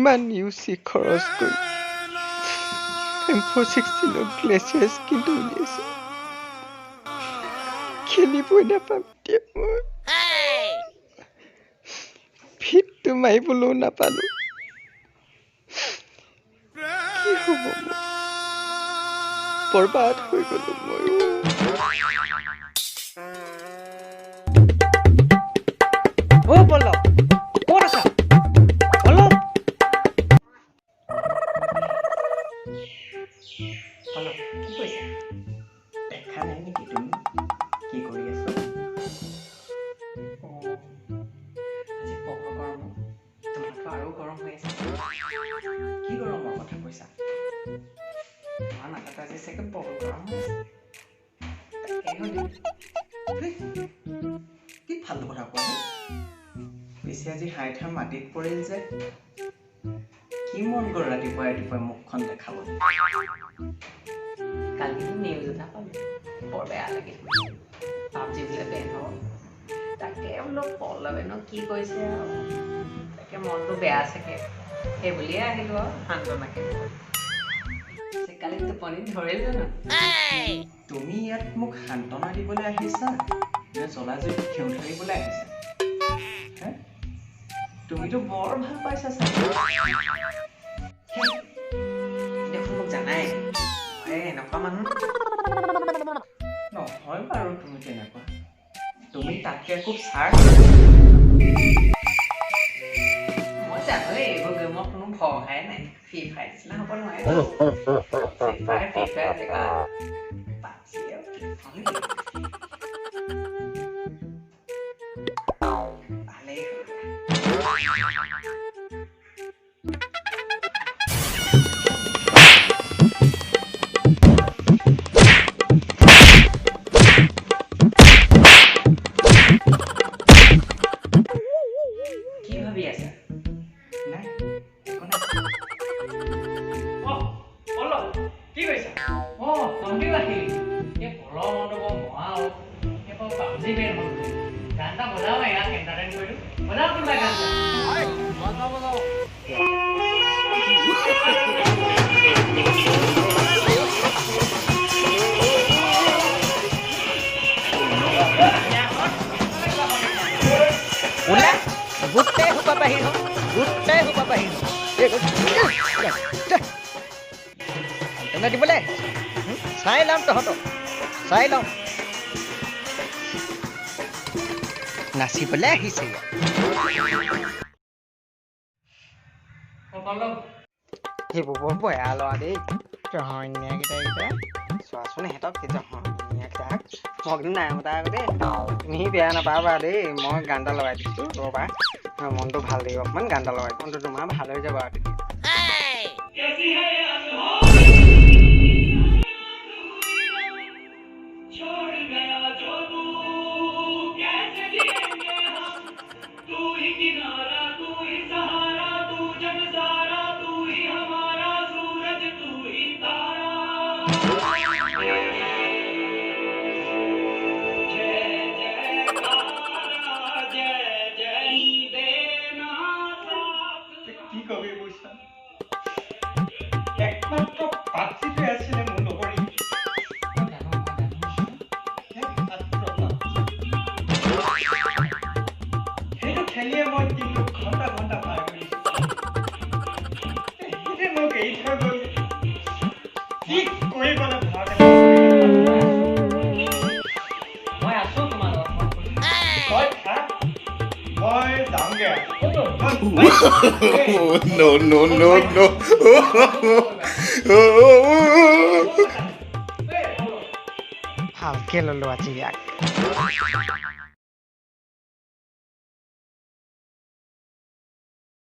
কিমান ইউচি খৰচ কৰি M416 গ্লেচিয়াৰ স্কিনটো উলিয়াইছে খেলিবই নাপাম এতিয়া মই ফিটটো মাৰিবলৈও নাপালো কি হ'ব বৰবাদ হৈ গলো মই ও বলো কোন আছা বলো বলো কি কৈছা দেখা নাই নেকি তুমি কি কৰি আছা আজি বহুত গৰম তোমাৰতো আৰু গৰম হৈ আছে কি গৰমৰ কথা কৈছা তোমাৰ নাকত আজি চাগে বহুত গৰম হৈ আছে কি ফাল্টু কথা কোৱা পিছে আজি হাইঠাৰ মাটিত পৰিল যে কি মন গ'ল ৰাতিপুৱাই ৰাতিপুৱাই মুখখন দেখাবলৈ কালি নিউজ এটা পালো বৰ বেয়া লাগিল পাবজি বোলে বেন হ'ব তাকে বোলো পল্লৱেনো কি কৈছে আৰু তাকে মনটো বেয়া চাগে সেই বুলিয়ে আহিলো আৰু সান্তনাকে কালি টোপনি ধৰিল জানো তুমি ইয়াত মোক সান্তনা দিবলৈ আহিছা নে জ্বলা-জ্বলি ঘিউ ধৰিবলৈ আহিছা তুমিতো বৰ ভাল পাইছা চাগে দেখোন মোক জানাই মই এনেকুৱা মানুহ নহয় বাৰু তুমি তেনেকুৱা তুমি তাতকে একো ছাৰ মই জানোৱেই এইবোৰ গেমত কোনো ভৰসাই নাই ফ্ৰী ফায়াৰ নিচিনা হ'ব নোৱাৰে ফ্ৰী ফায়াৰ জেগা পাবজি আৰু ভালেই কি ভাবি আছা নাই একো নাই পল্লৱ কি কৈছা তহঁতিও আহিলি এই পল্লৱ মনটো বৰ মহা এই বৰ পাবজি বেন হ'ল গান এটা বজাও ইয়াত এণ্টাৰটেইন কৰিলোঁ বজাও কোনোবা গান বজাও ওলা গোটেই সোপা বাহিৰ তেনে দিবলৈ চাই ল'ম তহঁতক চাই ল'ম নাচিবলৈ আহিছে সেইবোৰ বৰ বেয়া ল'ৰা দেই জহনীয়াকেইটা চোৱাচোন সিহঁতক জহনীয়াকেইটা মই কিন্তু নাই মতা আকৌ দেই তুমি বেয়া নাপাবা দেই মই গান এটা লগাই দিছোঁ ৰ'বা মনটো ভাল লাগিব অকণমান গান এটা লগাই মনটো তোমাৰ ভাল হৈ যাব আৰু কি কবি বুঝছা একমাত্ৰ পাখিতে আছিলে মোৰ লগৰী সেইটো খেলিয়ে মই 3 ঘণ্টা পাৰ কৰিছোঁ মোক এৰি থৈ গ'ল কি কৰিবলৈ ভাবে মই আছো তোমাৰ লগত তই থাক মই যামগে no. ভালকে ললো আজি ইয়াক